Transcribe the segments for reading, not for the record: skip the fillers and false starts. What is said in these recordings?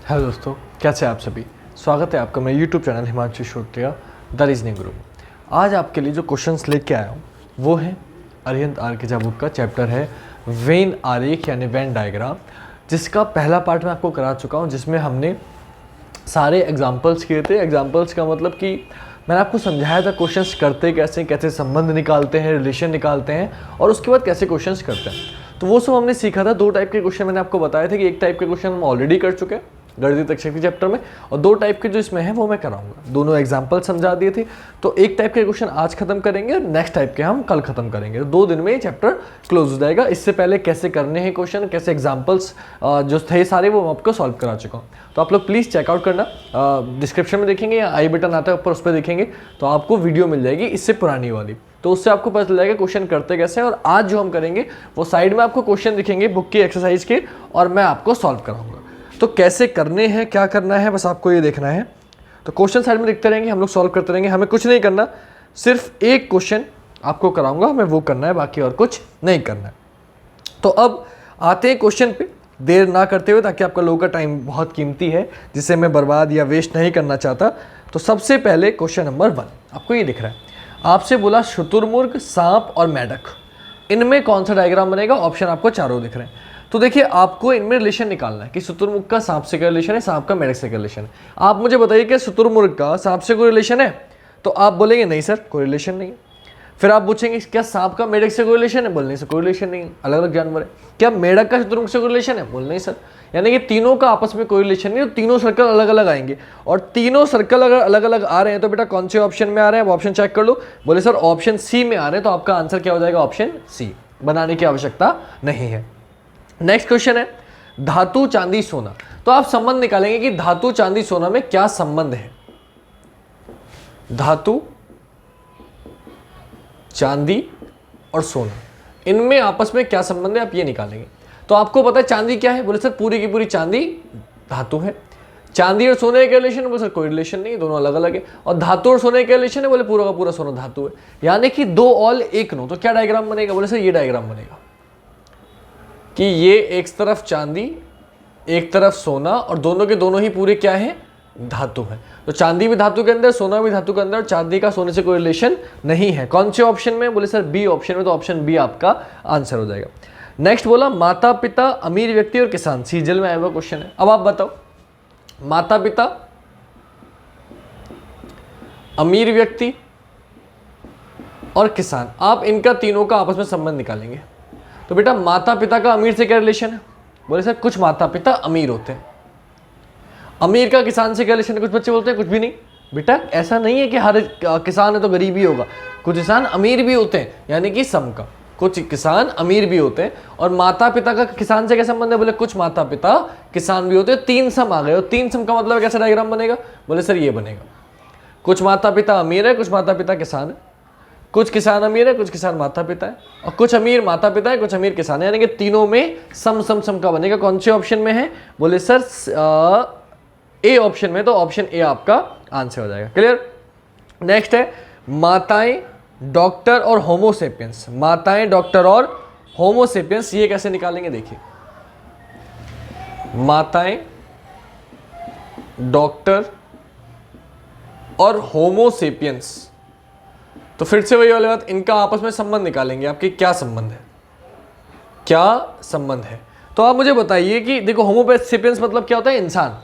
Hello दोस्तों, कैसे हैं आप सभी। स्वागत है आपका मेरे YouTube channel Himanshu Shrotriya the reasoning guru. आज आपके लिए जो क्वेश्चंस लेके आया हूँ वो है अरिहंत आर्किजा बुक का चैप्टर है वेन आरेख यानी वेन डायग्राम, जिसका पहला पार्ट मैं आपको करा चुका हूँ, जिसमें हमने सारे एग्जाम्पल्स किए थे। एग्जाम्पल्स का मतलब कि मैंने आपको समझाया था क्वेश्चंस करते कैसे, कैसे संबंध निकालते हैं, रिलेशन निकालते हैं और उसके बाद कैसे क्वेश्चंस करते हैं। तो वो सब हमने सीखा था। दो टाइप के क्वेश्चन मैंने आपको बताए थे कि एक टाइप के क्वेश्चन हम ऑलरेडी कर चुके हैं गणितीय तकनीकी चैप्टर में, और दो टाइप के जो इसमें है वो मैं कराऊंगा। दोनों एग्जाम्पल समझा दिए थे। तो एक टाइप के क्वेश्चन आज खत्म करेंगे और नेक्स्ट टाइप के हम कल खत्म करेंगे। 2 दिन में ये चैप्टर क्लोज हो जाएगा। इससे पहले कैसे करने हैं क्वेश्चन, कैसे एग्जाम्पल्स जो थे सारे वो मैं आपको सॉल्व करा चुका हूँ। तो आप लोग प्लीज़ चेकआउट करना, डिस्क्रिप्शन में देखेंगे या आई बटन आता है ऊपर, उस पर देखेंगे तो आपको वीडियो मिल जाएगी इससे पुरानी वाली। तो उससे आपको पता चल जाएगा क्वेश्चन करते कैसे हैं। और आज जो हम करेंगे वो साइड में आपको क्वेश्चन दिखेंगे बुक की एक्सरसाइज के, और मैं आपको सॉल्व कराऊंगा। तो कैसे करने हैं, क्या करना है, बस आपको ये देखना है। तो क्वेश्चन साइड में दिखते रहेंगे, हम लोग सॉल्व करते रहेंगे। हमें कुछ नहीं करना, सिर्फ एक क्वेश्चन आपको कराऊंगा, हमें वो करना है, बाकी और कुछ नहीं करना है। तो अब आते हैं क्वेश्चन पे, देर ना करते हुए, ताकि आपका लोगों का टाइम बहुत कीमती है जिसे मैं बर्बाद या वेस्ट नहीं करना चाहता। तो सबसे पहले क्वेश्चन नंबर 1 आपको ये दिख रहा है। आपसे बोला शुतुरमुर्ग, सांप और मेंढक, इनमें कौन सा डायग्राम बनेगा। ऑप्शन आपको चारों दिख रहे हैं। तो देखिए, आपको इनमें रिलेशन निकालना है कि शुतुरमुर्ग का सांप से क्या रिलेशन है, सांप का मेंढक से क्या रिलेशन है। आप मुझे बताइए कि शुतुरमुर्ग का सांप से कोई रिलेशन है, तो आप बोलेंगे नहीं सर कोई रिलेशन नहीं है। फिर आप पूछेंगे क्या सांप का मेंढक से कोई रिलेशन है, बोलने से कोई रिलेशन नहीं है, अलग अलग जानवर है। क्या मेंढक का शुतुरमुर्ग से कोई रिलेशन है, बोल नहीं सर। यानी कि तीनों का आपस में कोई रिलेशन नहीं, तो तीनों सर्कल अलग अलग आएंगे। और तीनों सर्कल अगर अलग अलग आ रहे हैं तो बेटा कौन से ऑप्शन में आ रहे हैं, ऑप्शन चेक कर लो। बोले सर ऑप्शन सी में आ रहे हैं, तो आपका आंसर क्या हो जाएगा, ऑप्शन सी। बनाने की आवश्यकता नहीं है। नेक्स्ट क्वेश्चन है धातु चांदी सोना। तो आप संबंध निकालेंगे कि धातु चांदी सोना में क्या संबंध है। धातु चांदी और सोना, इनमें आपस में क्या संबंध है, आप ये निकालेंगे। तो आपको पता है चांदी क्या है, बोले सर पूरी की पूरी चांदी धातु है। चांदी और सोने का रिलेशन है, बोले सर कोई रिलेशन नहीं, दोनों अलग अलग है। और धातु और सोने का रिलेशन है, बोले पूरा का पूरा सोना धातु है। यानी कि 2 ऑल 1 नो। तो क्या डायग्राम बनेगा, बोले सर ये डायग्राम बनेगा कि ये एक तरफ चांदी एक तरफ सोना, और दोनों के दोनों ही पूरे क्या है, धातु है। तो चांदी भी धातु के अंदर, सोना भी धातु के अंदर, चांदी का सोने से कोई रिलेशन नहीं है। कौन से ऑप्शन में, बोले सर बी ऑप्शन में। तो ऑप्शन बी आपका आंसर हो जाएगा। नेक्स्ट बोला माता पिता, अमीर व्यक्ति और किसान, सीजल में आया हुआ क्वेश्चन है। अब आप बताओ, माता पिता, अमीर व्यक्ति और किसान, आप इनका तीनों का आपस में संबंध निकालेंगे। तो बेटा माता पिता का अमीर से क्या रिलेशन है, बोले सर कुछ माता पिता अमीर होते हैं। अमीर का किसान से क्या रिलेशन है, कुछ बच्चे बोलते हैं कुछ भी नहीं। बेटा ऐसा नहीं है कि हर किसान है तो गरीब ही होगा, कुछ किसान अमीर भी होते हैं, यानी कि सम का, कुछ किसान अमीर भी होते हैं। और माता पिता का किसान से क्या संबंध है, बोले कुछ माता पिता किसान भी होते हैं। 3 सम आ गए, और 3 सम का मतलब कैसा डायग्राम बनेगा, बोले सर ये बनेगा। कुछ माता पिता अमीर है, कुछ माता पिता किसान है, कुछ किसान अमीर है, कुछ किसान माता पिता है, और कुछ अमीर माता पिता है, कुछ अमीर किसान है। यानी कि तीनों में सम सम सम का बनेगा। कौन से ऑप्शन में है, बोले सर ए ऑप्शन में। तो ऑप्शन ए आपका आंसर हो जाएगा। क्लियर। नेक्स्ट है माताएं, डॉक्टर और होमोसेपियंस। माताएं, डॉक्टर और होमोसेपियंस, ये कैसे निकालेंगे देखिए। माताएं, डॉक्टर और होमोसेपियंस, तो फिर से वही वाली बात, इनका आपस में संबंध निकालेंगे। आपके क्या संबंध है, क्या संबंध है। तो आप मुझे बताइए कि देखो होमोसेपियंस मतलब क्या होता है, इंसान,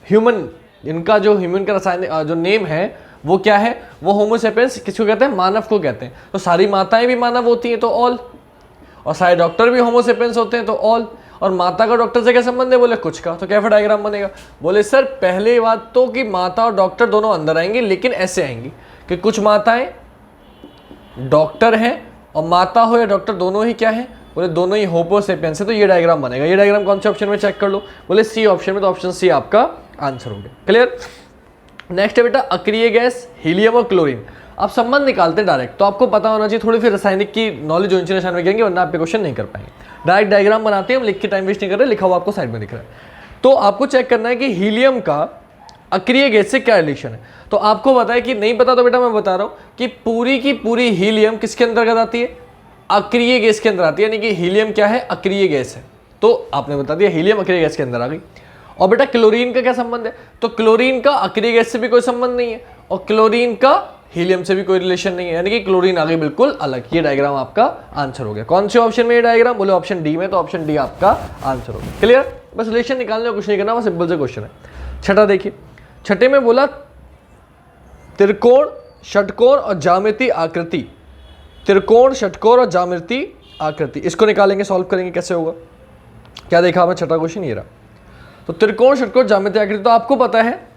ह्यूमन। इनका जो ह्यूमन का रासायनिक जो नेम है वो क्या है, वो होमोसेपियंस किसको कहते हैं, मानव को कहते हैं। तो सारी माताएं भी मानव होती हैं तो ऑल, और सारे डॉक्टर भी होमोसेपियंस होते हैं तो ऑल। और माता का डॉक्टर से क्या संबंध है, बोले कुछ का। तो क्या फिर डायग्राम बनेगा, बोले सर पहले बात तो कि माता और डॉक्टर दोनों अंदर आएंगे, लेकिन ऐसे आएंगी कि कुछ माताएं डॉक्टर हैं और माता हो या डॉक्टर दोनों ही क्या है, बोले दोनों ही होमोसेपियंस है। तो ये डायग्राम बनेगा। ये डायग्राम कौन से ऑप्शन में, चेक कर लो, बोले सी ऑप्शन में। तो ऑप्शन सी आपका आंसर हो गया। क्लियर। नेक्स्ट है बेटा अक्रिय गैस, हीलियम और क्लोरीन। आप संबंध निकालते हैं डायरेक्ट, तो आपको पता होना चाहिए थोड़ी फिर रासायनिक की नॉलेज जो इंजीनियर में करेंगे, वरना आप पे क्वेश्चन नहीं कर पाएंगे। डायरेक्ट डायग्राम बनाते हैं हम, लिख के टाइम वेस्ट नहीं कर रहे, लिखा हुआ आपको साइड में दिख रहा है। तो आपको चेक करना है कि हीलियम का अक्रिय गैस से क्या रिलेशन है। तो आपको पता है कि नहीं पता, तो बेटा मैं बता रहा हूं कि पूरी की पूरी हीलियम किसके अंतर्गत आती है, अक्रिय गैस के अंदर आती है। यानी कि हीलियम क्या है, अक्रिय गैस है। तो आपने बता दिया हीलियम अक्रिय गैस के अंदर आ गई। और बेटा क्लोरीन का क्या संबंध है, तो क्लोरीन का अक्रिय गैस से भी कोई संबंध नहीं है और क्लोरीन का हीलियम से भी कोई रिलेशन नहीं है, यानी कि क्लोरीन आ गई बिल्कुल अलग। ये डायग्राम आपका आंसर हो गया। कौन से ऑप्शन में ये डायग्राम, बोले ऑप्शन डी में, तो ऑप्शन डी आपका आंसर हो गया। क्लियर, बस रिलेशन निकालने का कुछ नहीं करना, बस सिंपल से क्वेश्चन है। छठा देखिए, छठे में बोला त्रिकोण, षटकोण और ज्यामितीय आकृति, त्रिकोण, षटकोण और ज्यामितीय आकृति, इसको निकालेंगे, सॉल्व करेंगे, कैसे होगा। क्या देखा आपने, छठा क्वेश्चन ये रहा। तो त्रिकोण, षटकोण, ज्यामितीय आकृति, तो आपको पता है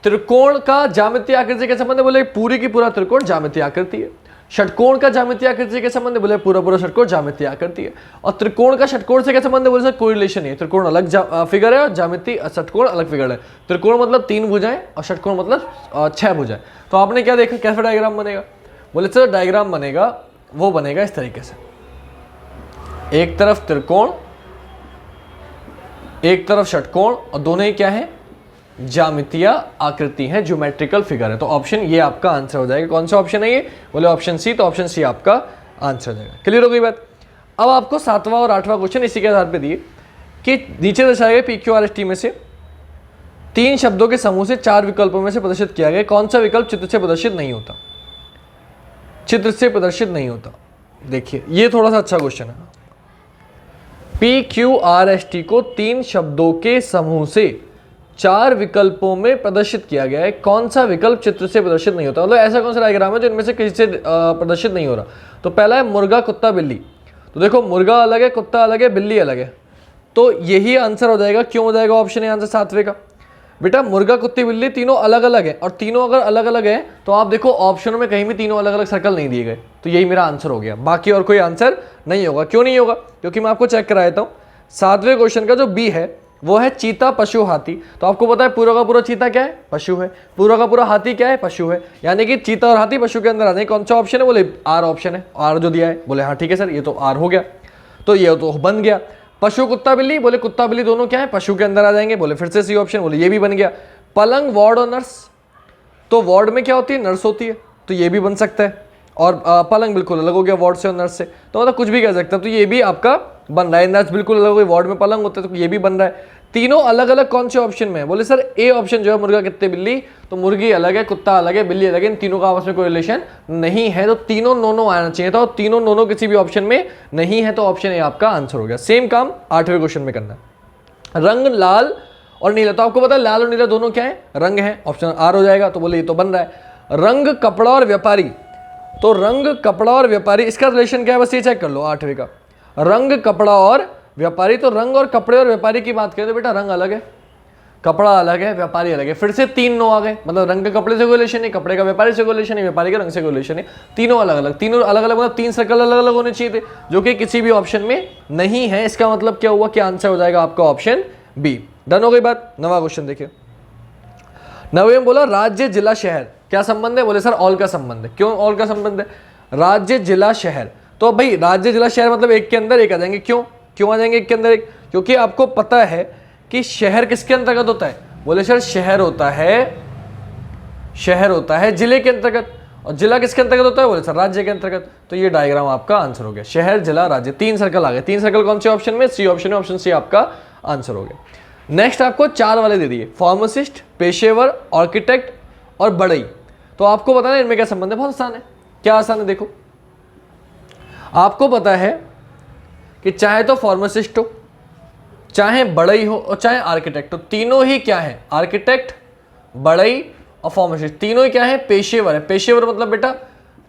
त्रिकोण का ज्यामितीय आकृति के संबंध, बोले पूरी की पूरा त्रिकोण ज्यामितीय आकृति है। षटकोण का ज्यामितीय आकृति के संबंध, बोले पूरा पूरा षटकोण ज्यामितीय आकृति है। और त्रिकोण का षटकोण से क्या संबंध है, बोले सर कोई रिलेशन नहीं है, त्रिकोण अलग फिगर है और ज्यामितीय षटकोण अलग फिगर है। त्रिकोण मतलब 3 भुजाएं और षटकोण मतलब 6 भुजाएं। तो आपने क्या देखा, कैसा डायग्राम बनेगा, बोले सर डायग्राम बनेगा, वो बनेगा इस तरीके से, एक तरफ त्रिकोण, एक तरफ षटकोण और दोनों ही क्या है, ज्यामितीय आकृति है, ज्योमेट्रिकल फिगर है। तो ऑप्शन ये आपका आंसर हो जाएगा। कौन सा ऑप्शन है ये, बोले ऑप्शन सी, तो ऑप्शन सी आपका आंसर हो जाएगा। क्लियर हो गई बात। अब आपको 7वां और 8वां क्वेश्चन इसी के आधार पे दिए कि नीचे दर्शाए गए PQRST में से 3 शब्दों के समूह से 4 विकल्पों में से प्रदर्शित किया गया, कौन सा विकल्प चित्र से प्रदर्शित नहीं होता, चित्र से प्रदर्शित नहीं होता। देखिए ये थोड़ा सा अच्छा क्वेश्चन है। PQRST को 3 शब्दों के समूह से 4 विकल्पों में प्रदर्शित किया गया है, कौन सा विकल्प चित्र से प्रदर्शित नहीं होता, मतलब ऐसा कौन सा डायग्राम है जो इनमें से किसी से प्रदर्शित नहीं हो रहा। तो पहला है मुर्गा, कुत्ता, बिल्ली। तो देखो मुर्गा अलग है, कुत्ता अलग है, बिल्ली अलग है, तो यही आंसर हो जाएगा। क्यों हो जाएगा ऑप्शन ए आंसर 7वें का। बेटा मुर्गा, कुत्ती, बिल्ली तीनों अलग अलग है, और तीनों अगर अलग अलग है तो आप देखो ऑप्शनों में कहीं भी तीनों अलग अलग सर्कल नहीं दिए गए, तो यही मेरा आंसर हो गया, बाकी और कोई आंसर नहीं होगा। क्यों नहीं होगा, क्योंकि मैं आपको चेक करा देता हूँ। 7वें क्वेश्चन का जो बी है वो है चीता, पशु, हाथी। तो आपको पता है पूरा का पूरा चीता क्या है, पशु है, पूरा का पूरा हाथी क्या है, पशु है, यानी कि चीता और हाथी पशु के अंदर आते हैं। कौन सा ऑप्शन है, बोले आर ऑप्शन है, आर जो दिया है, बोले हाँ ठीक है सर, ये तो आर हो गया, तो ये तो बन गया। पशु, कुत्ता, बिल्ली, बोले कुत्ता बिल्ली दोनों क्या है, पशु के अंदर आ जाएंगे, बोले फिर से सी ऑप्शन, बोले ये भी बन गया। पलंग, वार्ड और नर्स, तो वार्ड में क्या होती है, नर्स होती है, तो ये भी बन सकता है। और पलंग बिल्कुल अलग हो गया वार्ड से और नर्स से, तो मतलब कुछ भी कह सकते हैं, तो ये भी आपका बन रहा है। नर्स बिल्कुल अलग हो गई, वार्ड में पलंग होता है, तो ये भी बन रहा है। तीनों अलग अलग कौन से ऑप्शन में है, बोले सर ए ऑप्शन जो है मुर्गा, कुत्ते, बिल्ली, तो मुर्गी अलग है, कुत्ता अलग है, बिल्ली अलग है, इन तीनों का आपस में कोई रिलेशन नहीं है, तो तीनों नोनो आना चाहिए था, और तीनों नोनो किसी भी ऑप्शन में नहीं है, तो ऑप्शन ए आपका आंसर हो गया। सेम काम 8वें क्वेश्चन में करना है। रंग लाल और नीला, तो आपको पता है लाल और नीला दोनों क्या है, रंग है, ऑप्शन आर हो जाएगा, तो बोले ये तो बन रहा है। रंग, कपड़ा और व्यापारी, तो रंग, कपड़ा और व्यापारी, इसका रिलेशन क्या है, बस ये चेक कर लो 8वें का। रंग, कपड़ा और व्यापारी, तो रंग और कपड़े और व्यापारी की बात करें तो बेटा रंग अलग है, कपड़ा अलग है, व्यापारी अलग है, फिर से 3 नो आ गए, मतलब रंग के कपड़े से कोई रिलेशन नहीं, कपड़े का व्यापारी से कोई रिलेशन नहीं, व्यापारी के रंग से कोई रिलेशन नहीं, तीनों अलग अलग, तीनों अलग अलग, मतलब 3 सर्कल अलग अलग होने चाहिए थे, जो कि किसी भी ऑप्शन में नहीं है। इसका मतलब क्या हुआ कि आंसर हो जाएगा आपका ऑप्शन बी। डन हो गई बात। 9वां क्वेश्चन देखिए। 9वें में बोला राज्य, जिला, शहर, क्या संबंध है, बोले सर ऑल का संबंध है। क्यों ऑल का संबंध है, राज्य, जिला, शहर, तो भाई राज्य, जिला, शहर मतलब एक के अंदर एक आ जाएंगे। क्यों आ जाएंगे एक के अंदर एक, क्योंकि आपको पता है कि शहर किसके अंतर्गत होता है, बोले सर शहर होता है जिले के अंतर्गत, और जिला किसके अंतर्गत होता है, बोले सर राज्य के अंतर्गत। तो ये डायग्राम आपका आंसर हो गया, शहर, जिला, राज्य, 3 सर्कल आ गए। 3 सर्कल कौन से ऑप्शन में, सी ऑप्शन में, ऑप्शन सी आपका आंसर हो गया। नेक्स्ट आपको 4 वाले दे दिए, फार्मासिस्ट, पेशेवर, आर्किटेक्ट और बढ़ई। तो आपको बताना इनमें क्या संबंध है, बहुत आसान है। क्या आसान है, देखो आपको पता है कि चाहे तो फार्मासिस्ट हो, चाहे बढ़ई हो और चाहे आर्किटेक्ट हो, तीनों ही क्या है, आर्किटेक्ट, बढ़ई और फार्मासिस्ट, तीनों ही क्या है, पेशेवर है। पेशेवर मतलब बेटा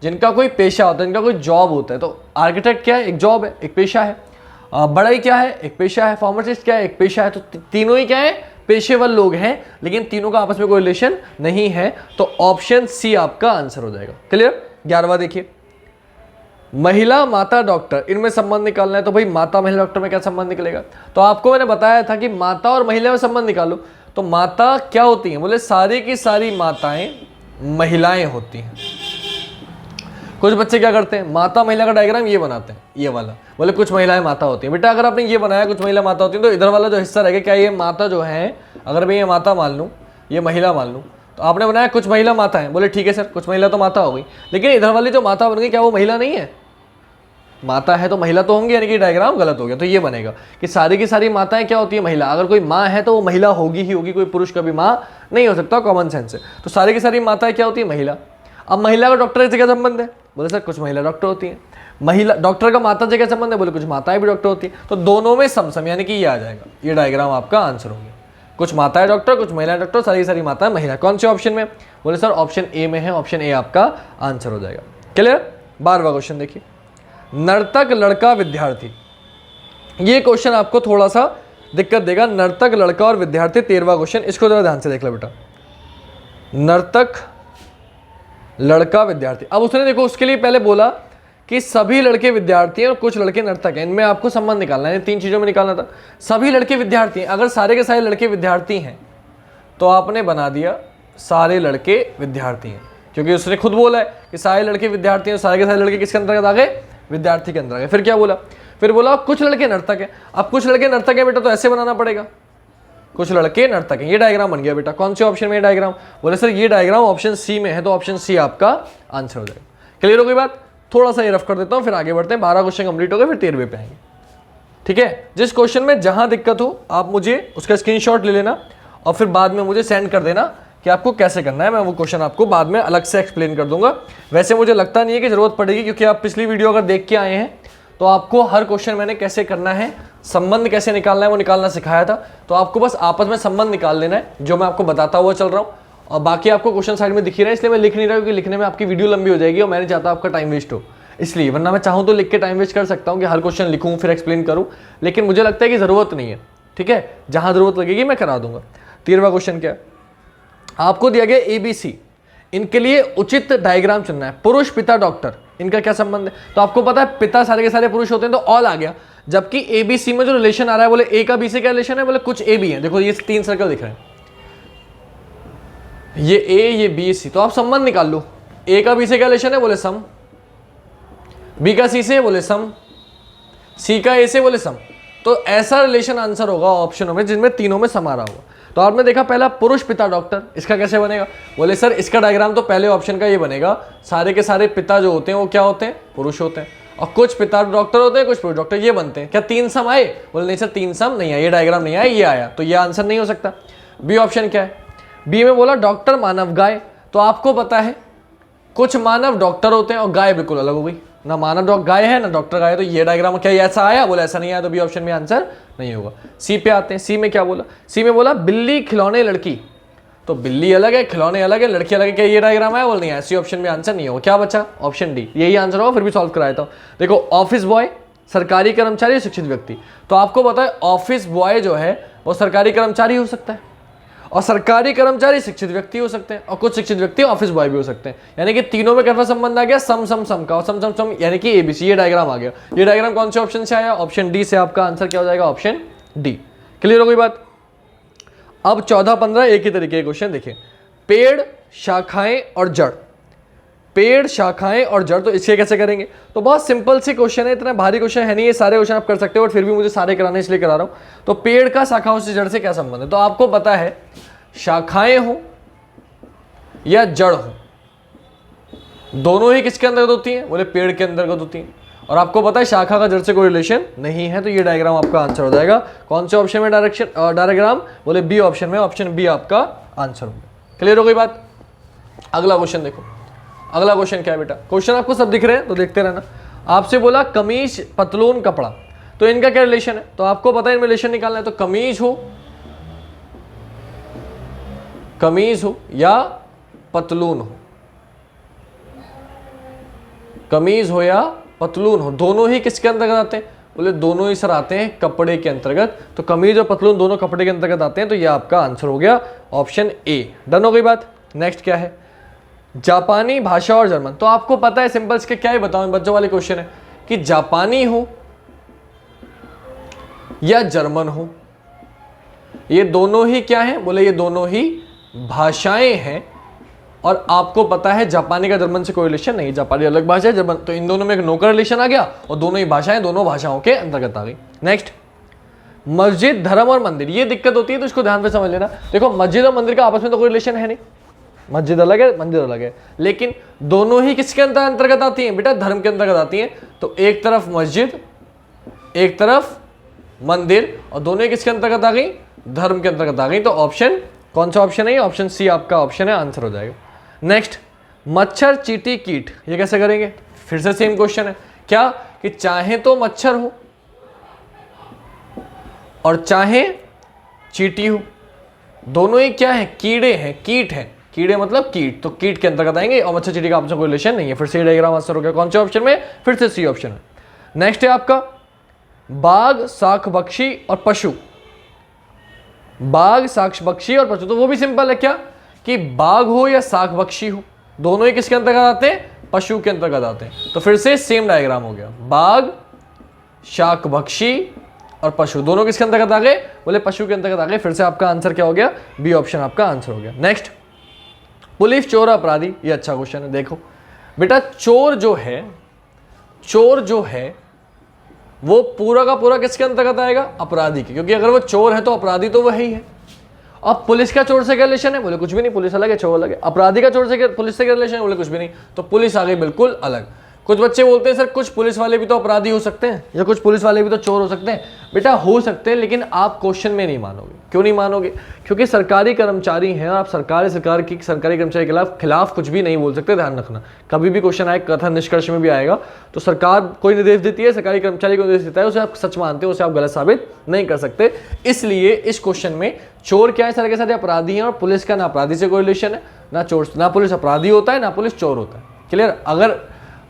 जिनका कोई पेशा होता है, जिनका कोई जॉब होता है। तो आर्किटेक्ट क्या है, एक जॉब है, एक पेशा है। बढ़ई क्या है, एक पेशा है। फार्मासिस्ट क्या है, एक पेशा है। तो तीनों ही क्या है, पेशेवर लोग हैं, लेकिन तीनों का आपस में कोई रिलेशन नहीं है, तो ऑप्शन सी आपका आंसर हो जाएगा। क्लियर। 11वां देखिए, महिला, माता, डॉक्टर, इनमें संबंध निकालना है। तो भाई माता, महिला, डॉक्टर में क्या संबंध निकलेगा, तो आपको मैंने बताया था कि माता और महिला में संबंध निकालो। तो माता क्या होती है, बोले सारी की सारी माताएं महिलाएं होती हैं। कुछ बच्चे क्या करते हैं, माता महिला का डायग्राम ये बनाते हैं, ये वाला, बोले कुछ महिलाएं माता होती हैं। बेटा अगर आपने ये बनाया कुछ महिला माता होती हैं, तो इधर वाला जो हिस्सा रहेगा, क्या ये माता जो है, अगर मैं ये माता मान लूँ, ये महिला मान लूँ, तो आपने बनाया कुछ महिला माता है, बोले ठीक है सर कुछ महिला तो माता हो गई, लेकिन इधर वाली जो माता बन गई क्या वो महिला नहीं है, माता है तो महिला तो होंगी, यानी कि डायग्राम गलत हो गया। तो ये बनेगा कि सारी की सारी माताएं क्या होती है, महिला। अगर कोई माँ है तो वो महिला होगी ही होगी, कोई पुरुष कभी माँ नहीं हो सकता, कॉमन सेंस है। तो सारी की सारी माताएं क्या होती है, महिला। अब महिला का डॉक्टर से क्या संबंध है, बोले सर कुछ महिला डॉक्टर होती हैं। महिला डॉक्टर का माता से क्या संबंध है, बोले कुछ माताएं भी डॉक्टर होती हैं। तो दोनों में सम यानी कि ये आ जाएगा, ये डायग्राम आपका आंसर हो गया। कुछ माताएं डॉक्टर, कुछ महिला डॉक्टर, सारी की सारी माताएं महिला। कौन से ऑप्शन में, बोले सर ऑप्शन ए में है, ऑप्शन ए आपका आंसर हो जाएगा। क्लियर। 12वां क्वेश्चन देखिए, नर्तक लड़का विद्यार्थी। ये क्वेश्चन आपको थोड़ा सा दिक्कत देगा। नर्तक लड़का और विद्यार्थी, 13वां क्वेश्चन, इसको जरा ध्यान से देख लो बेटा। नर्तक लड़का विद्यार्थी। अब उसने देखो उसके लिए पहले बोला कि सभी लड़के विद्यार्थी हैं और कुछ लड़के नर्तक हैं, इनमें आपको संबंध निकालना है, 3 चीजों में निकालना था। सभी लड़के विद्यार्थी हैं, अगर सारे के सारे लड़के विद्यार्थी हैं तो आपने बना दिया सारे लड़के विद्यार्थी हैं, क्योंकि उसने खुद बोला है कि सारे लड़के विद्यार्थी हैं। सारे के सारे लड़के किसके अंतर्गत आ गए, विद्यार्थी के अंदर आ गए। फिर क्या बोला, फिर बोला कुछ लड़के नर्तक हैं। अब कुछ लड़के नर्तक हैं बेटा, तो ऐसे बनाना पड़ेगा, कुछ लड़के नर्तक हैं। ये डायग्राम बन गया बेटा। कौन से ऑप्शन में डायग्राम, बोले सर ये डायग्राम ऑप्शन सी में है, तो ऑप्शन सी आपका आंसर हो जाएगा। क्लियर हो गई बात। थोड़ा सा ये रफ कर देता हूं, फिर आगे बढ़ते हैं। 12 क्वेश्चन कंप्लीट हो गए, फिर 13वें पे आएंगे। ठीक है, जिस क्वेश्चन में जहां दिक्कत हो आप मुझे उसका स्क्रीनशॉट ले लेना और फिर बाद में मुझे सेंड कर देना कि आपको कैसे करना है। मैं वो क्वेश्चन आपको बाद में अलग से एक्सप्लेन कर दूंगा। वैसे मुझे लगता नहीं है कि जरूरत पड़ेगी, क्योंकि आप पिछली वीडियो अगर देख के आए हैं तो आपको हर क्वेश्चन मैंने कैसे करना है, संबंध कैसे निकालना है वो निकालना सिखाया था। तो आपको बस आपस में संबंध निकाल लेना है, जो मैं आपको बताता हुआ चल रहा हूँ। और बाकी आपको क्वेश्चन साइड में दिख ही रहा है, इसलिए मैं लिख नहीं रहा हूँ, क्योंकि लिखने में आपकी वीडियो लंबी हो जाएगी और मैं नहीं चाहता आपका टाइम वेस्ट हो, इसलिए। वरना मैं चाहूँ तो लिख के टाइम वेस्ट कर सकता हूँ कि हर क्वेश्चन लिखूँ फिर एक्सप्लेन करूँ, लेकिन मुझे लगता है कि ज़रूरत नहीं है। ठीक है, जहाँ ज़रूरत लगेगी मैं करा दूंगा। 13वां क्वेश्चन क्या है, आपको दिया गया ABC, इनके लिए उचित डायग्राम चुनना है। पुरुष पिता डॉक्टर, इनका क्या संबंध है। तो आपको पता है पिता सारे के सारे पुरुष होते हैं, तो ऑल आ गया। जबकि ABC में जो रिलेशन आ रहा है, बोले A का B से क्या रिलेशन है, बोले कुछ A भी है। देखो ये 3 सर्कल दिख रहे हैं, ये A ये B C, तो आप संबंध निकाल लो। A का B से क्या रिलेशन है, बोले सम। B का C से, बोले सम। C का A से, बोले सम। तो ऐसा रिलेशन आंसर होगा ऑप्शनों में जिनमें तीनों में समा रहा होगा। तो आपने देखा पहला पुरुष पिता डॉक्टर, इसका कैसे बनेगा, बोले सर इसका डायग्राम तो पहले ऑप्शन का ये बनेगा, सारे के सारे पिता जो होते हैं वो क्या होते हैं, पुरुष होते हैं, और कुछ पिता डॉक्टर होते हैं, कुछ पुरुष डॉक्टर, ये बनते हैं। क्या 3 सम आए, बोले नहीं सर 3 सम नहीं आया, ये डायग्राम नहीं आया, ये आया, तो ये आंसर नहीं हो सकता। बी ऑप्शन क्या है, बी में बोला डॉक्टर मानव गाय। तो आपको पता है कुछ मानव डॉक्टर होते हैं और गाय बिल्कुल अलग हो गई, ना मानव गाय है ना डॉक्टर गाय, तो ये डायग्राम क्या ऐसा आया, बोले ऐसा नहीं आया, तो बी ऑप्शन में आंसर नहीं होगा। सी पे आते हैं, सी में क्या बोला, सी में बोला बिल्ली खिलौने लड़की। तो बिल्ली अलग है, खिलौने अलग है, लड़की अलग है, क्या ये डायग्राम आया, बोल नहीं आया, सी ऑप्शन में आंसर नहीं होगा। क्या बचा, ऑप्शन डी, यही आंसर होगा। फिर भी सॉल्व कराया था। देखो ऑफिस बॉय, सरकारी कर्मचारी, शिक्षित व्यक्ति। तो आपको पता है ऑफिस बॉय जो है वो सरकारी कर्मचारी हो सकता है, और सरकारी कर्मचारी शिक्षित व्यक्ति हो सकते हैं, और कुछ शिक्षित व्यक्ति ऑफिस बॉय भी हो सकते हैं। यानी कि तीनों में कैसा संबंध आ गया, सम सम सम का, और सम सम सम यानी कि ABC। ये डायग्राम आ गया। ये डायग्राम कौन से ऑप्शन से आया, ऑप्शन डी से। आपका आंसर क्या हो जाएगा, ऑप्शन डी। क्लियर हो गई बात। अब 14-15 एक ही तरीके के क्वेश्चन देखिए, पेड़ शाखाएं और जड़, पेड़ शाखाएं और जड़, तो इसके कैसे करेंगे। तो बहुत सिंपल सी क्वेश्चन है, इतना भारी क्वेश्चन है नहीं, ये सारे क्वेश्चन आप कर सकते हो, और फिर भी मुझे सारे कराने इसलिए करा रहा हूं। तो पेड़ का शाखाओं से जड़ से क्या संबंध है, तो आपको पता है शाखाएं हो या जड़ हो, दोनों ही किसके अंतर्गत होती हैं, बोले पेड़ के अंतर्गत होती हैं। और आपको पता है शाखा का जड़ से कोई रिलेशन नहीं है, तो ये डायग्राम आपका आंसर हो जाएगा। कौन से ऑप्शन में डायग्राम, बोले बी ऑप्शन में, ऑप्शन बी आपका आंसर होगा। क्लियर हो गई बात। अगला क्वेश्चन देखो, अगला क्वेश्चन क्या है बेटा, क्वेश्चन आपको सब दिख रहे हैं तो देखते रहना। आपसे बोला कमीज पतलून कपड़ा, तो इनका क्या रिलेशन है, तो आपको पता है इनमें रिलेशन निकालना है। तो कमीज हो या पतलून हो, कमीज हो या पतलून हो, दोनों ही किसके अंतर्गत आते हैं, बोले दोनों ही सर आते हैं कपड़े के अंतर्गत। तो कमीज और पतलून दोनों कपड़े के अंतर्गत आते हैं, तो ये आपका आंसर हो गया ऑप्शन ए। डन हो गई बात। नेक्स्ट क्या है, जापानी भाषा और जर्मन। तो आपको पता है सिंपल इसके क्या ही बताऊं, बच्चों वाले क्वेश्चन है कि जापानी हो या जर्मन हो, ये दोनों ही क्या है, बोले ये दोनों ही भाषाएं हैं। और आपको पता है जापानी का जर्मन से कोई रिलेशन नहीं, जापानी अलग भाषा है, जर्मन, तो इन दोनों में एक नौकर रिलेशन आ गया और दोनों ही भाषाएं दोनों भाषाओं के अंतर्गत आ गई। नेक्स्ट, मस्जिद धर्म और मंदिर, ये दिक्कत होती है तो इसको ध्यान से समझ लेना। देखो मस्जिद और मंदिर का आपस में तो कोई रिलेशन है नहीं, मस्जिद अलग है मंदिर अलग है, लेकिन दोनों ही किसके अंतर्गत आती हैं बेटा, धर्म के अंतर्गत आती हैं। तो एक तरफ मस्जिद, एक तरफ मंदिर, और दोनों ही किसके अंतर्गत आ गई? धर्म के अंतर्गत आ गई। तो ऑप्शन कौन सा ऑप्शन है? ऑप्शन सी आपका ऑप्शन है, आंसर हो जाएगा। नेक्स्ट, मच्छर, चींटी, कीट, ये कैसे करेंगे? फिर से सेम क्वेश्चन है, क्या कि चाहे तो मच्छर हो और चाहे चींटी हो, दोनों ही क्या है? कीड़े हैं, कीट है। कीड़े मतलब कीट, तो कीट के अंतर्गत आएंगे और मच्छर चींटी का आपसे कोई रिलेशन नहीं है। फिर से डायग्राम आंसर हो गया कौन से ऑप्शन में? फिर से सी ऑप्शन है। नेक्स्ट है आपका बाघ, शाक बख्शी और पशु। बाघ, शाक बख्शी और पशु, तो वो भी सिंपल है, क्या कि बाघ हो या शाक बख्शी हो, दोनों ही किसके अंतर्गत आते हैं? पशु के अंतर्गत आते हैं। तो फिर से सेम डायग्राम हो गया, बाघ, शाक बख्शी और पशु, दोनों किसके अंतर्गत आ गए? बोले पशु के अंतर्गत आ गए। फिर से आपका आंसर क्या हो गया? बी ऑप्शन आपका आंसर हो गया। नेक्स्ट, पुलिस, चोर, अपराधी, ये अच्छा क्वेश्चन है। देखो बेटा, चोर जो है वो पूरा का पूरा किसके अंतर्गत आएगा? अपराधी के, क्योंकि अगर वो चोर है तो अपराधी तो वही है। अब पुलिस का चोर से क्या रिलेशन है? बोले कुछ भी नहीं, पुलिस अलग है, चोर अलग है। अपराधी का चोर से पुलिस से क्या रिलेशन है? बोले कुछ भी नहीं, तो पुलिस आ गई बिल्कुल अलग। कुछ बच्चे बोलते हैं सर कुछ पुलिस वाले भी तो अपराधी हो सकते हैं, या कुछ पुलिस वाले भी तो चोर हो सकते हैं। बेटा हो सकते हैं, लेकिन आप क्वेश्चन में नहीं मानोगे। क्यों नहीं मानोगे? क्योंकि सरकारी कर्मचारी हैं और आप सरकारी कर्मचारी के खिलाफ कुछ भी नहीं बोल सकते। ध्यान रखना, कभी भी क्वेश्चन आए, कथन निष्कर्ष में भी आएगा, तो सरकार कोई निर्देश देती है, सरकारी कर्मचारी को निर्देश देता है, उसे आप सच मानते हो, उसे आप गलत साबित नहीं कर सकते। इसलिए इस क्वेश्चन में चोर क्या है सर के साथ? अपराधी हैं, और पुलिस का ना अपराधी से कोई रिलेशन है, ना चोर, ना पुलिस अपराधी होता है, ना पुलिस चोर होता है। क्लियर? अगर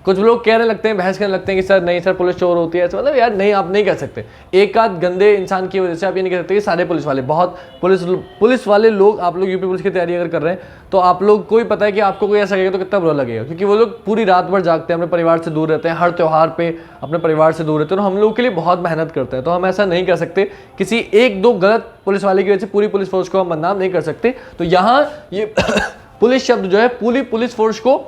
कुछ लोग कहने लगते हैं, बहस करने लगते हैं कि सर नहीं सर पुलिस चोर होती है, मतलब यार नहीं, आप नहीं कह सकते। एक आध गंदे इंसान की वजह से आप ये नहीं कह सकते कि सारे पुलिस वाले, बहुत पुलिस वाले लोग, आप लोग यूपी पुलिस की तैयारी अगर कर रहे हैं तो आप लोग को ही पता है कि आपको कोई ऐसा कहेगा तो कितना बुरा लगेगा, क्योंकि वो लोग पूरी रात भर जागते हैं, अपने परिवार से दूर रहते हैं, हर त्यौहार पे अपने परिवार से दूर रहते हैं, और हम लोग के लिए बहुत मेहनत करते हैं। तो हम ऐसा नहीं कर सकते, किसी एक दो गलत पुलिस वाले की वजह से पूरी पुलिस फोर्स को हम बदनाम नहीं कर सकते। तो यहाँ ये पुलिस शब्द जो है पूरी पुलिस फोर्स को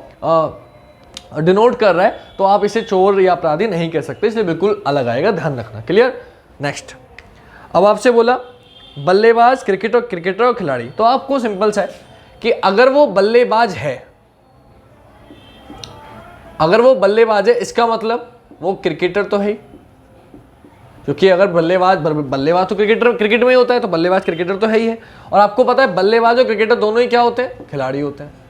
डिनोट कर रहा है, तो आप इसे चोर या अपराधी नहीं कह सकते, इसलिए बिल्कुल अलग आएगा, ध्यान रखना। क्लियर? नेक्स्ट, अब आपसे बोला बल्लेबाज, क्रिकेटर और खिलाड़ी, तो आपको सिंपल सा है कि अगर वो बल्लेबाज है, इसका मतलब वो क्रिकेटर तो है, क्योंकि अगर बल्लेबाज तो क्रिकेट में ही होता है, तो बल्लेबाज क्रिकेटर तो है ही है। और आपको पता है बल्लेबाज और क्रिकेटर दोनों ही क्या होते हैं? खिलाड़ी होते हैं।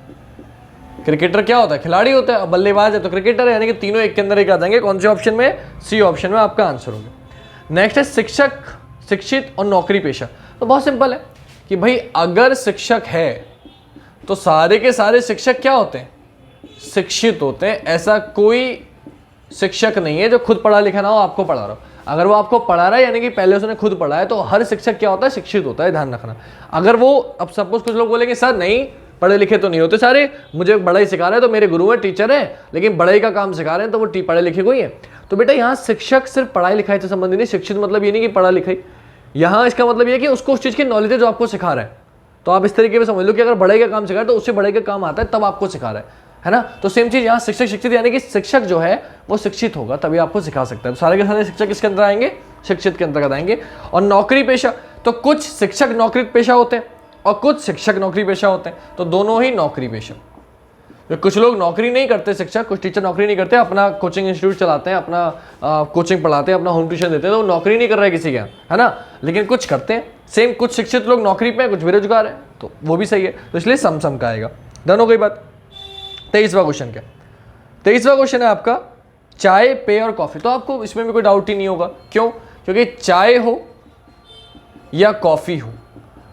क्रिकेटर क्या होता है? खिलाड़ी होता है, और बल्लेबाज है तो क्रिकेटर है, यानी कि तीनों एक के अंदर एक आ जाएंगे। कौन से ऑप्शन में? सी ऑप्शन में आपका आंसर होगा। नेक्स्ट है शिक्षक, शिक्षित और नौकरी पेशा, तो बहुत सिंपल है कि भाई अगर शिक्षक है तो सारे के सारे शिक्षक क्या होते हैं? शिक्षित होते हैं। ऐसा कोई शिक्षक नहीं है जो खुद पढ़ा लिखा ना हो, आपको पढ़ा रहा हो। अगर वो आपको पढ़ा रहा है यानी कि पहले उसने खुद पढ़ा है, तो हर शिक्षक क्या होता है? शिक्षित होता है, ध्यान रखना। अगर वो, अब सपोज कुछ लोग बोलेंगे सर नहीं पढ़े लिखे तो नहीं होते सारे, मुझे बड़ा ही सिखा रहे हैं तो मेरे गुरु हैं, टीचर हैं, लेकिन बड़ाई का काम सिखा रहे हैं तो वो पढ़े लिखे कोई है। तो बेटा यहाँ शिक्षक सिर्फ पढ़ाई लिखाई से संबंधित नहीं, शिक्षित मतलब ये नहीं कि पढ़ा लिखाई, यहाँ इसका मतलब ये कि उसको उस चीज़ की नॉलेज है जो आपको सिखा रहा है। तो आप इस तरीके से समझ लो कि अगर बड़ाई का काम सिखा रहा है तो उससे बड़ाई का काम आता है, तब आपको सिखा रहा है ना। तो सेम चीज़ यहाँ शिक्षक शिक्षित, यानी कि शिक्षक जो है वो शिक्षित होगा तभी आपको सिखा सकता है। तो सारे के सारे शिक्षक किसके अंदर आएंगे? शिक्षित के अंतर्गत आएंगे। और नौकरी पेशा, तो कुछ शिक्षक नौकरी पेशा होते हैं और कुछ शिक्षक नौकरी पेशा होते हैं, तो दोनों ही नौकरी पेशा। तो कुछ लोग नौकरी नहीं करते शिक्षक, कुछ टीचर नौकरी नहीं करते, अपना कोचिंग इंस्टीट्यूट चलाते हैं, अपना कोचिंग पढ़ाते हैं, अपना होम ट्यूशन देते हैं, तो वो नौकरी नहीं कर रहे किसी के, है ना। लेकिन कुछ करते हैं। सेम कुछ शिक्षित लोग नौकरी पे हैं, कुछ बेरोजगार हैं, तो वो भी सही है। तो इसलिए सम का आएगा। डन हो गई बात। 23वां क्वेश्चन क्या? 23वां क्वेश्चन है आपका चाय, पेय और कॉफी। तो आपको इसमें भी कोई डाउट ही नहीं होगा। क्यों? क्योंकि चाय हो या कॉफी हो,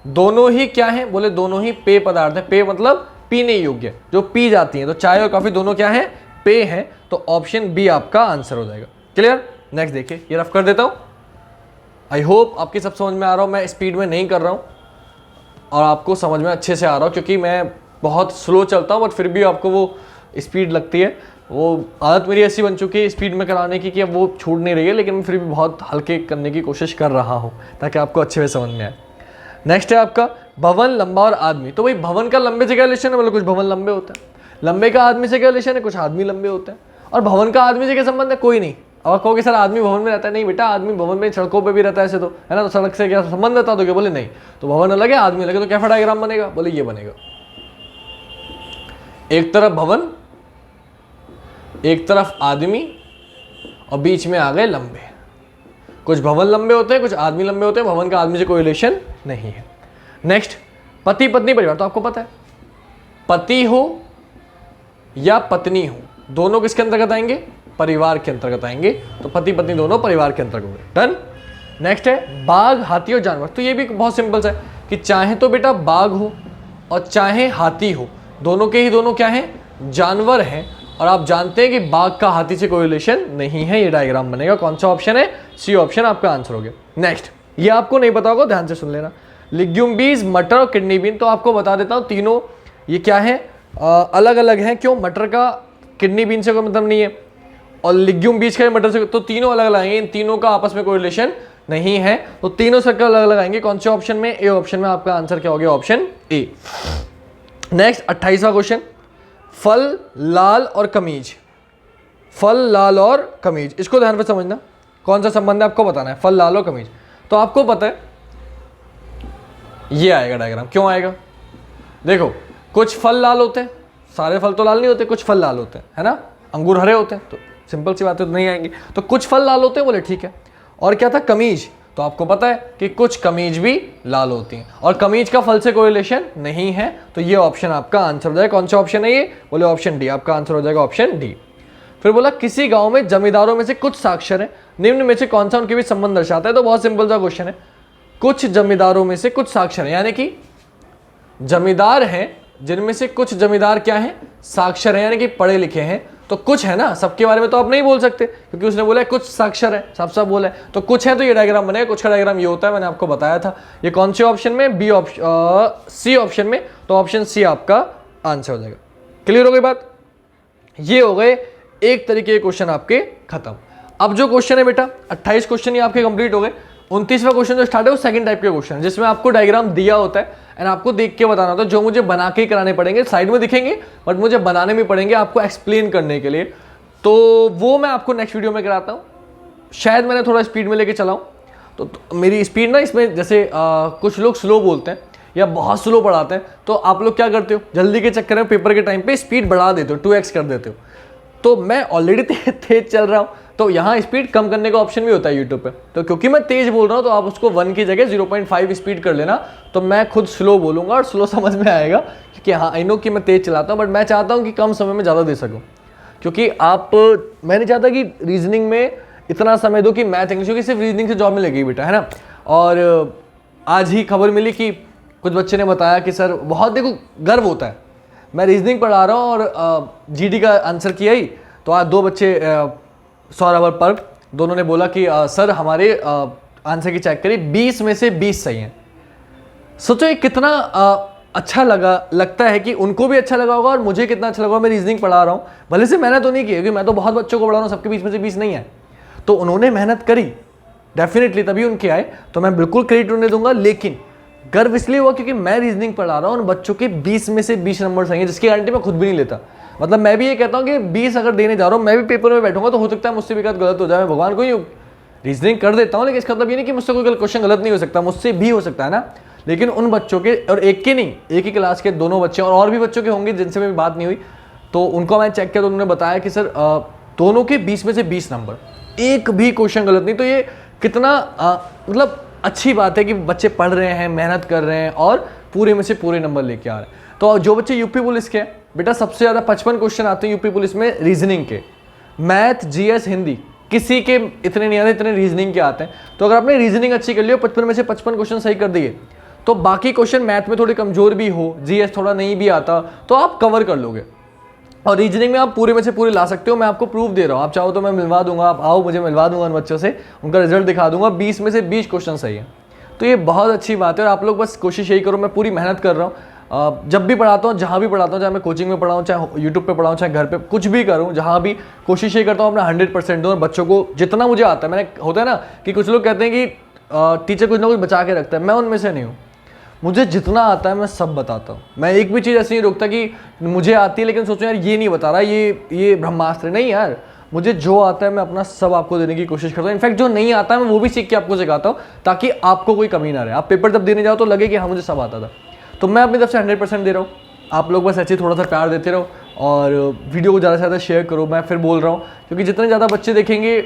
दोनों ही क्या है? बोले दोनों ही पेय पदार्थ है। पेय मतलब पीने योग्य, जो पी जाती हैं। तो चाय और कॉफी दोनों क्या है? पेय है। तो ऑप्शन बी आपका आंसर हो जाएगा। क्लियर? नेक्स्ट देखिए, ये रफ कर देता हूं। आई होप आपकी सब समझ में आ रहा हूं, मैं स्पीड में नहीं कर रहा हूं और आपको समझ में अच्छे से आ रहा हूं, क्योंकि मैं बहुत स्लो चलता हूं, बट फिर भी आपको वो स्पीड लगती है। वो आदत मेरी ऐसी बन चुकी है स्पीड में कराने की कि अब वो छूट नहीं रही है, लेकिन मैं फिर भी बहुत हल्के करने की कोशिश कर रहा हूँ ताकि आपको अच्छे से समझ में आए। नेक्स्ट है आपका भवन, लंबा और आदमी। तो भाई भवन का लंबे से क्या रिलेशन है? मतलब कुछ भवन लंबे होते हैं। लंबे का आदमी से क्या रिलेशन है? कुछ आदमी लंबे होते हैं। और भवन का आदमी से क्या संबंध है? कोई नहीं। और कहोगे सर आदमी भवन में रहता है, नहीं बेटा, आदमी भवन में सड़कों पे भी रहता है ऐसे, तो है ना, तो सड़क से क्या संबंध रहता? तो क्या बोले नहीं, तो भवन अलग है, आदमी अलग है, तो कैसा डायग्राम बनेगा? बोले ये बनेगा, एक तरफ भवन, एक तरफ आदमी, और बीच में आ गए लंबे। कुछ भवन लंबे होते हैं, कुछ आदमी लंबे होते हैं, भवन का आदमी से कोई रिलेशन नहीं है। नेक्स्ट, पति पत्नी परिवार, तो आपको पता है पति हो या पत्नी हो दोनों किसके अंतर्गत आएंगे? परिवार के अंतर्गत आएंगे। तो पति पत्नी दोनों परिवार के अंतर्गत होंगे। डन। नेक्स्ट है बाघ, हाथी और जानवर। तो ये भी बहुत सिंपल सा है कि चाहे तो बेटा बाघ हो और चाहे हाथी हो, दोनों के ही दोनों क्या हैं? जानवर हैं। और आप जानते हैं कि बाघ का हाथी से कोई रिलेशन नहीं है। ये डायग्राम बनेगा। कौन सा ऑप्शन है? सी ऑप्शन आपका आंसर हो गया। नेक्स्ट, ये आपको नहीं पता होगा, ध्यान से सुन लेना। लिग्यूम बीज, मटर और किडनी बीन, तो आपको बता देता हूँ तीनों ये क्या है, अलग अलग हैं। क्यों? मटर का किडनी बीन से कोई मतलब नहीं है और लिग्यूम बीज का मटर से, तो तीनों अलग अलग आएंगे। इन तीनों का आपस में कोई रिलेशन नहीं है, तो तीनों सर्कल अलग अलग आएंगे। कौन से ऑप्शन में? ए ऑप्शन में। आपका आंसर क्या हो गया? Option A. नेक्स्ट 28वां क्वेश्चन, फल, लाल और कमीज। फल, लाल और कमीज, इसको ध्यान से समझना। कौन सा संबंध है आपको बताना है, फल, लाल और कमीज। तो आपको पता है ये आएगा डायग्राम। क्यों आएगा? देखो, कुछ फल लाल होते हैं, सारे फल तो लाल नहीं होते, कुछ फल लाल होते हैं, है ना। अंगूर हरे होते हैं, तो सिंपल सी बात है, तो नहीं आएंगे। तो कुछ फल लाल होते हैं, बोले ठीक है। और क्या था? कमीज। तो आपको पता है कि कुछ कमीज भी लाल होती हैं और कमीज का फल से कोई रिलेशन नहीं है। तो ये ऑप्शन आपका आंसर हो जाएगा। कौन सा ऑप्शन है ये? बोले ऑप्शन डी। आपका आंसर हो जाएगा ऑप्शन डी। फिर बोला किसी गांव में जमींदारों में से कुछ साक्षर हैं, निम्न में से कौन सा उनके बीच संबंध दर्शाता है? तो बहुत सिंपल सा क्वेश्चन है। कुछ जमींदारों में से कुछ साक्षर हैं, यानी कि जमींदार हैं जिनमें से कुछ जमींदार क्या हैं? साक्षर हैं, यानी कि पढ़े लिखे हैं। तो कुछ है ना, सबके बारे में तो आप नहीं बोल सकते क्योंकि उसने बोला है कुछ साक्षर है, साफ साफ बोला है। तो कुछ है तो ये डायग्राम बनेगा। कुछ का डायग्राम ये होता है, मैंने आपको बताया था। ये कौन से ऑप्शन में? बी ऑप्शन, सी ऑप्शन में। तो ऑप्शन सी आपका आंसर हो जाएगा। क्लियर हो गई बात? ये हो गए एक तरीके के क्वेश्चन आपके खत्म। अब जो क्वेश्चन है बेटा 28 क्वेश्चन ये आपके कंप्लीट हो गए। 29वां क्वेश्चन जो स्टार्ट है वो सेकंड टाइप के क्वेश्चन, जिसमें आपको डायग्राम दिया होता है एंड आपको देख के बताना होता है। जो मुझे बना के कराने पड़ेंगे, साइड में दिखेंगे बट मुझे बनाने भी पड़ेंगे आपको एक्सप्लेन करने के लिए। तो वो मैं आपको नेक्स्ट वीडियो में कराता हूँ। शायद मैंने थोड़ा स्पीड में लेके चलाऊँ, तो मेरी स्पीड ना इसमें जैसे कुछ लोग स्लो बोलते हैं या बहुत स्लो पढ़ाते हैं, तो आप लोग क्या करते हो? जल्दी के चक्कर में पेपर के टाइम पे स्पीड बढ़ा देते हो, 2x कर देते हो। तो मैं ऑलरेडी तेज चल रहा हूँ, तो यहाँ स्पीड कम करने का ऑप्शन भी होता है यूट्यूब पे। तो क्योंकि मैं तेज बोल रहा हूँ तो आप उसको 1 की जगह 0.5 स्पीड कर लेना। तो मैं खुद स्लो बोलूँगा और स्लो समझ में आएगा, क्योंकि हाँ आई नो कि मैं तेज चलाता हूँ, बट मैं चाहता हूँ कि कम समय में ज़्यादा दे सकूँ। क्योंकि मैं नहीं चाहता कि रीजनिंग में इतना समय दो कि मैथ इंग्लिश, क्योंकि सिर्फ रीजनिंग से जॉब मिलेगी बेटा, है ना। और आज ही खबर मिली कि कुछ बच्चे ने बताया कि सर, बहुत देखो गर्व होता है, मैं रीजनिंग पढ़ा रहा हूँ और जीडी का आंसर किया ही, तो आज 2 बच्चे सौरभ और पर्व दोनों ने बोला कि सर हमारे आंसर की चेक करी, 20 में से 20 सही हैं। सोचो ये कितना अच्छा लगता है कि उनको भी अच्छा लगा होगा और मुझे कितना अच्छा लगा। मैं रीजनिंग पढ़ा रहा हूँ, भले से मेहनत तो नहीं की, क्योंकि मैं तो बहुत बच्चों को पढ़ा रहा हूँ, सबके 20 में से 20 नहीं है। तो उन्होंने मेहनत करी डेफिनेटली, तभी उनके आए, तो मैं बिल्कुल क्रेडिट उन्हें दूंगा। लेकिन गर्व इसलिए हुआ क्योंकि मैं रीजनिंग पढ़ा रहा हूँ और बच्चों के 20 में से 20 नंबर सही है, जिसकी गारंटी मैं खुद भी नहीं लेता। मतलब मैं भी ये कहता हूँ कि 20 अगर देने जा रहा हूँ, मैं भी पेपर में बैठूंगा तो हो सकता है मुझसे भी गलत हो जाए, मैं भगवान को ही रीजनिंग कर देता हूँ, लेकिन इसका मतलब ये नहीं कि मुझसे कोई क्वेश्चन गलत नहीं हो सकता, मुझसे भी हो सकता है ना। लेकिन उन बच्चों के, और एक के नहीं, एक ही क्लास के दोनों बच्चे और भी बच्चों के होंगे जिनसे मेरी बात नहीं हुई, तो उनको मैंने चेक किया तो उन्होंने बताया कि सर दोनों के 20 में से 20 नंबर, एक भी क्वेश्चन गलत नहीं। तो ये कितना मतलब अच्छी बात है कि बच्चे पढ़ रहे हैं, मेहनत कर रहे हैं और पूरे में से पूरे नंबर लेके आ रहे हैं। तो जो बच्चे यूपी पुलिस के बेटा, सबसे ज़्यादा 55 क्वेश्चन आते हैं यूपी पुलिस में रीजनिंग के। मैथ, जीएस, हिंदी किसी के इतने नहीं आते, इतने रीजनिंग के आते हैं। तो अगर आपने रीजनिंग अच्छी कर लियो, 55 में से 55 क्वेश्चन सही कर दिए, तो बाकी क्वेश्चन मैथ में थोड़े कमजोर भी हो, जीएस थोड़ा नहीं भी आता, तो आप कवर कर लोगे। और रीजनिंग में आप पूरे में से पूरे ला सकते हो, मैं आपको प्रूफ दे रहा हूँ। आप चाहो तो मैं मिलवा दूंगा, आप आओ, मुझे मिलवा दूंगा उन बच्चों से, उनका रिजल्ट दिखा दूंगा, 20 में से 20 क्वेश्चन सही है। तो ये बहुत अच्छी बात है और आप लोग बस कोशिश यही करो। मैं पूरी मेहनत कर रहा हूँ, जब भी पढ़ाता हूँ, जहाँ भी पढ़ाता हूँ, चाहे मैं कोचिंग में पढ़ाऊँ, चाहे यूट्यूब पे पढ़ाऊँ, चाहे घर पे कुछ भी करूँ, जहाँ भी कोशिश यही करता हूँ अपना 100% दूँ और बच्चों को जितना मुझे आता है। मैंने होता है ना कि कुछ लोग कहते हैं कि टीचर कुछ ना कुछ बचा के रखता है, मैं उनमें से नहीं हूँ। मुझे जितना आता है मैं सब बताता हूँ। मैं एक भी चीज़ ऐसी नहीं रोकता कि मुझे आती है लेकिन सोचो यार ये नहीं बता रहा, ये ब्रह्मास्त्र नहीं यार। मुझे जो आता है मैं अपना सब आपको देने की कोशिश करता हूँ। इनफैक्ट जो नहीं आता है मैं वो भी सीख के आपको सिखाता हूँ, ताकि आपको कोई कमी ना रहे। आप पेपर जब देने जाओ तो लगे कि हाँ मुझे सब आता था। तो मैं अपनी तरफ से 100% दे रहा हूँ, आप लोग बस ऐसे थोड़ा सा प्यार देते रहो और वीडियो को ज़्यादा से ज़्यादा शेयर करो। मैं फिर बोल रहा हूँ, क्योंकि जितने ज़्यादा बच्चे देखेंगे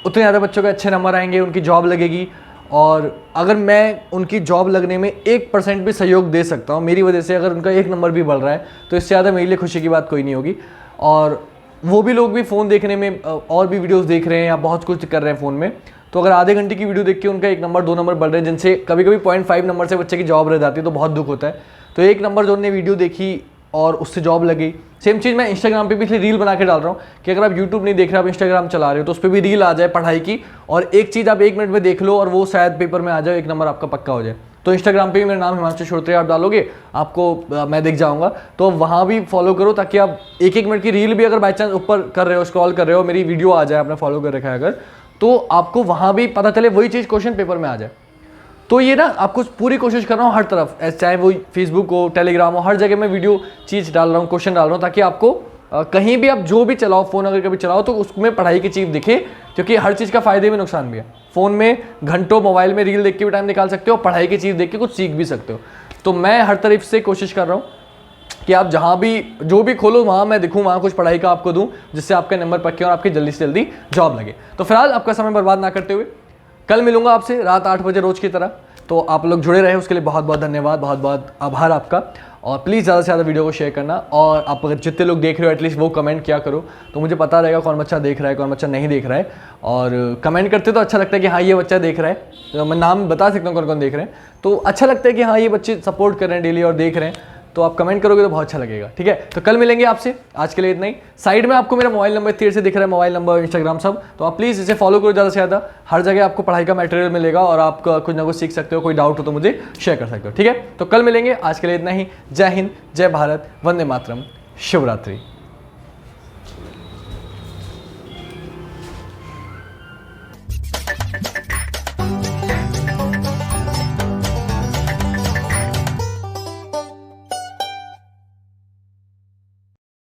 उतने ज़्यादा बच्चों के अच्छे नंबर आएंगे, उनकी जॉब लगेगी। और अगर मैं उनकी जॉब लगने में 1% भी सहयोग दे सकता हूँ मेरी वजह से, अगर उनका 1 नंबर भी बढ़ रहा है, तो इससे ज़्यादा मेरे लिए खुशी की बात कोई नहीं होगी। और वो भी लोग भी फ़ोन देखने में और भी वीडियोस देख रहे हैं या बहुत कुछ कर रहे हैं फ़ोन में, तो अगर आधे घंटे की वीडियो देख के उनका 1 नंबर 2 नंबर बढ़ रहे हैं, जिनसे कभी कभी 0.5 नंबर से बच्चे की जॉब रह जाती है, तो बहुत दुख होता है। तो 1 नंबर जो उन्होंने वीडियो देखी और उससे जॉब लगी। सेम चीज़ मैं इंस्टाग्राम पे भी इसलिए रील बना के डाल रहा हूँ कि अगर आप यूट्यूब नहीं देख रहे, आप इंस्टाग्राम चला रहे हो, तो उस पर भी रील आ जाए पढ़ाई की, और एक चीज़ आप 1 मिनट में देख लो और वो शायद पेपर में आ जाए, 1 नंबर आपका पक्का हो जाए। तो इंस्टाग्राम पे भी मेरा नाम हिमांशु श्रोत्रिया आप डालोगे, आपको मैं दिख जाऊंगा, तो वहाँ भी फॉलो करो, ताकि आप 1-1 मिनट की रील भी अगर बाई चांस ऊपर कर रहे हो, स्क्रॉल कर रहे हो, मेरी वीडियो आ जाए, आपने फॉलो कर रखा है अगर, तो आपको वहाँ भी पता चले वही चीज़ क्वेश्चन पेपर में आ जाए। तो ये ना आपको पूरी कोशिश कर रहा हूँ हर तरफ, चाहे वो फेसबुक हो, टेलीग्राम हो, हर जगह मैं वीडियो चीज़ डाल रहा हूँ, क्वेश्चन डाल रहा हूँ, ताकि आपको कहीं भी आप जो भी चलाओ, फ़ोन अगर कभी चलाओ तो उसमें पढ़ाई की चीज़ दिखे, क्योंकि हर चीज़ का फ़ायदे में नुकसान भी है। फ़ोन में घंटों मोबाइल में रील देख के भी टाइम निकाल सकते हो, पढ़ाई की चीज़ देख के कुछ सीख भी सकते हो। तो मैं हर तरफ से कोशिश कर रहा हूँ कि आप जहाँ भी जो भी खोलो वहाँ मैं दिखूँ, वहाँ कुछ पढ़ाई का आपको दूँ, जिससे आपके नंबर पक्के और आपकी जल्दी से जल्दी जॉब लगे। तो फिलहाल आपका समय बर्बाद ना करते हुए कल मिलूंगा आपसे रात 8 बजे रोज़ की तरह। तो आप लोग जुड़े रहे उसके लिए बहुत बहुत धन्यवाद, बहुत बहुत आभार आपका। और प्लीज़ ज़्यादा से ज़्यादा वीडियो को शेयर करना, और आप अगर जितने लोग देख रहे हो एटलीस्ट वो कमेंट किया करो, तो मुझे पता रहेगा कौन बच्चा देख रहा है, कौन बच्चा नहीं देख रहा है। और कमेंट करते तो अच्छा लगता है कि हाँ ये बच्चा देख रहा है, तो मैं नाम बता सकता हूँ कौन कौन देख रहे हैं, तो अच्छा लगता है कि हाँ ये बच्चे सपोर्ट कर रहे हैं डेली और देख रहे हैं। तो आप कमेंट करोगे तो बहुत अच्छा लगेगा, ठीक है। तो कल मिलेंगे आपसे, आज के लिए इतना ही। साइड में आपको मेरा मोबाइल नंबर क्लियर से दिख रहा है, मोबाइल नंबर, इंस्टाग्राम सब, तो आप प्लीज़ इसे फॉलो करो ज़्यादा से ज़्यादा। हर जगह आपको पढ़ाई का मटेरियल मिलेगा और आप कुछ ना कुछ सीख सकते हो। कोई डाउट हो तो मुझे शेयर कर सकते हो, ठीक है। तो कल मिलेंगे, आज के लिए इतना ही। जय हिंद, जय भारत, वंदे मातरम, शुभ रात्रि।